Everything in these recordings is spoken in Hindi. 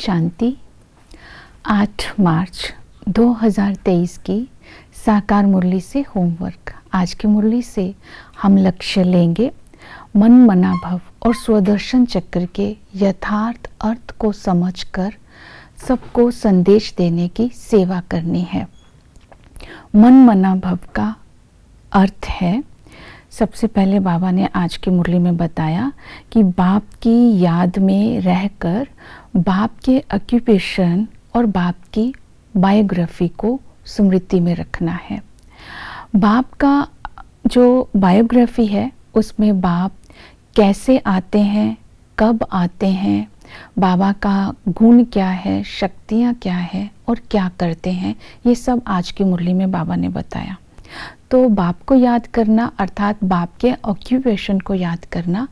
शांति। 8 मार्च 2023 की साकार मुरली से होमवर्क। आज की मुरली से हम लक्ष्य लेंगे मन मनाभव और स्वदर्शन चक्र के यथार्थ अर्थ को समझकर सबको संदेश देने की सेवा करनी है। मन मनाभव का अर्थ है, सबसे पहले बाबा ने आज की मुरली में बताया कि बाप की याद में रहकर बाप के ऑक्यूपेशन और बाप की बायोग्राफी को स्मृति में रखना है। बाप का जो बायोग्राफी है उसमें बाप कैसे आते हैं, कब आते हैं, बाबा का गुण क्या है, शक्तियाँ क्या है और क्या करते हैं, ये सब आज की मुरली में बाबा ने बताया। तो बाप को याद करना अर्थात बाप के ऑक्यूपेशन को याद करना,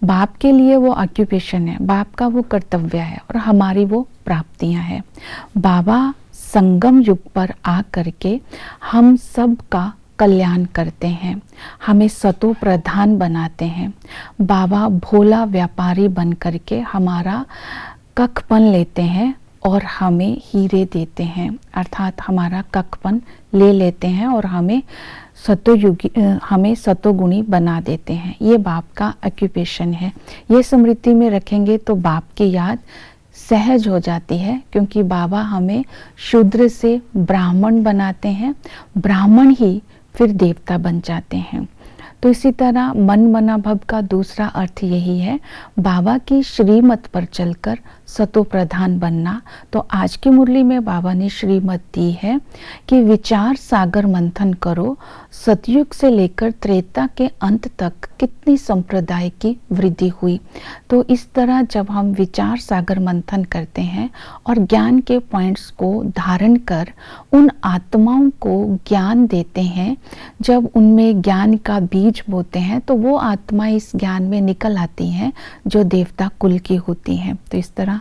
बाप के लिए वो ऑक्यूपेशन है, बाप का वो कर्तव्य है और हमारी वो प्राप्तियां हैं। बाबा संगम युग पर आ करके हम सब का कल्याण करते हैं, हमें सतो प्रधान बनाते हैं। बाबा भोला व्यापारी बन करके हमारा कखपन लेते हैं और हमें हीरे देते हैं, अर्थात हमारा कखपन ले लेते हैं और हमें सतोगुणी बना देते हैं। ये बाप का ऑक्यूपेशन है। ये स्मृति में रखेंगे तो बाप की याद सहज हो जाती है, क्योंकि बाबा हमें शूद्र से ब्राह्मण बनाते हैं, ब्राह्मण ही फिर देवता बन जाते हैं। तो इसी तरह मन मनाभव का दूसरा अर्थ यही है, बाबा की श्रीमत पर चलकर सतो प्रधान बनना। तो आज की मुरली में बाबा ने श्रीमत दी है कि विचार सागर मंथन करो, सतयुग से लेकर त्रेता के अंत तक कितनी संप्रदाय की वृद्धि हुई। तो इस तरह जब हम विचार सागर मंथन करते हैं और ज्ञान के पॉइंट्स को धारण कर उन आत्माओं को ज्ञान देते हैं, जब उनमें ज्ञान का बीज बोते हैं तो वो आत्मा इस ज्ञान में निकल आती हैं जो देवता कुल की होती हैं। तो इस तरह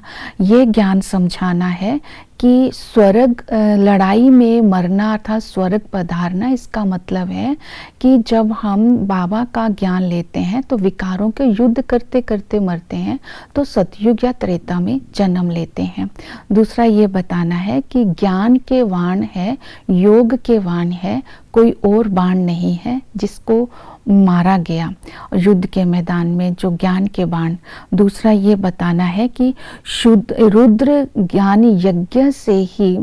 ये ज्ञान समझाना है कि स्वर्ग लड़ाई में मरना अर्थात स्वर्ग पधारना, इसका मतलब है कि जब हम बाबा का ज्ञान लेते हैं तो विकारों के युद्ध करते करते मरते हैं, तो सतयुग या त्रेता में जन्म लेते हैं। दूसरा ये बताना है कि ज्ञान के वाण है, योग के वाण है, कोई और बाण नहीं है जिसको मारा गया युद्ध के मैदान में, जो ज्ञान के बाण। दूसरा ये बताना है कि शुद्ध रुद्र ज्ञान यज्ञ से ही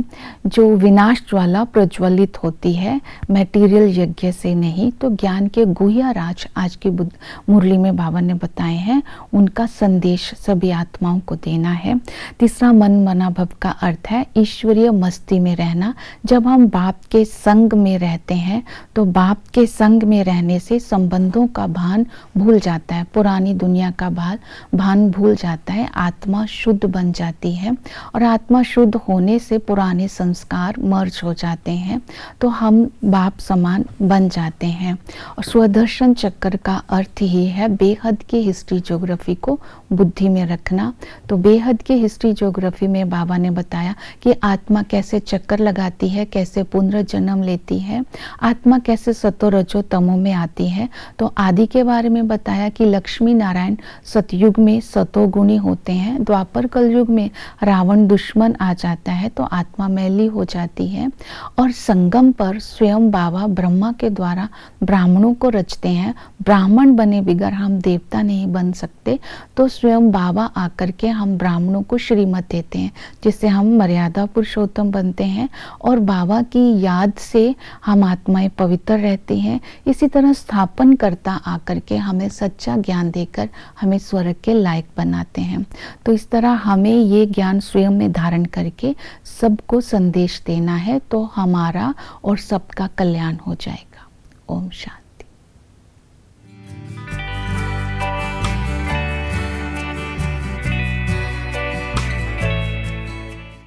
जो विनाश ज्वाला प्रज्वलित होती है, मटेरियल यज्ञ से नहीं। तो ज्ञान के गुह्य राज आज की मुरली में बाबा ने बताए हैं, उनका संदेश सभी आत्माओं को देना है। तीसरा मन मनाभव का अर्थ है ईश्वरीय मस्ती में रहना। जब हम बाप के संग में रहते हैं तो बाप के संग में रहने से संबंधों का भान भूल जाता है, पुरानी दुनिया का भान भूल जाता है, आत्मा शुद्ध बन जाती है और आत्मा शुद्ध होने से पुराने संस्कार मर्ज हो जाते हैं, तो हम बाप समान बन जाते हैं। और स्वदर्शन चक्र का अर्थ ही है बेहद की हिस्ट्री ज्योग्राफी को बुद्धि में रखना। तो बेहद की हिस्ट्री ज्योग्राफी में बाबा ने बताया कि आत्मा कैसे चक्कर लगाती है, कैसे पुनर्जन्म लेती है, आत्मा कैसे सतो रजो तमो में आती है। तो आदि के बारे में बताया कि लक्ष्मी नारायण सतयुग में सतोगुणी होते हैं, द्वापर कलयुग में रावण दुश्मन आ जाता है तो आत्मा मैली हो जाती है, और संगम पर स्वयं बाबा ब्रह्मा के द्वारा ब्राह्मणों को रचते हैं। ब्राह्मण बने बिगर हम देवता नहीं बन सकते, तो स्वयं बाबा आकर के हम ब्राह्मणों को श्रीमत देते हैं, जिससे हम मर्यादा पुरुषोत्तम बनते हैं और बाबा की याद से हम आत्माएं पवित्र रहती हैं। इसी तरह स्थापन करता आकर के हमें सच्चा ज्ञान देकर हमें स्वर्ग के लायक बनाते हैं। तो इस तरह हमें ये ज्ञान स्वयं में धारण करके सबको संदेश देना है, तो हमारा और सबका कल्याण हो जाएगा। ओम शांति।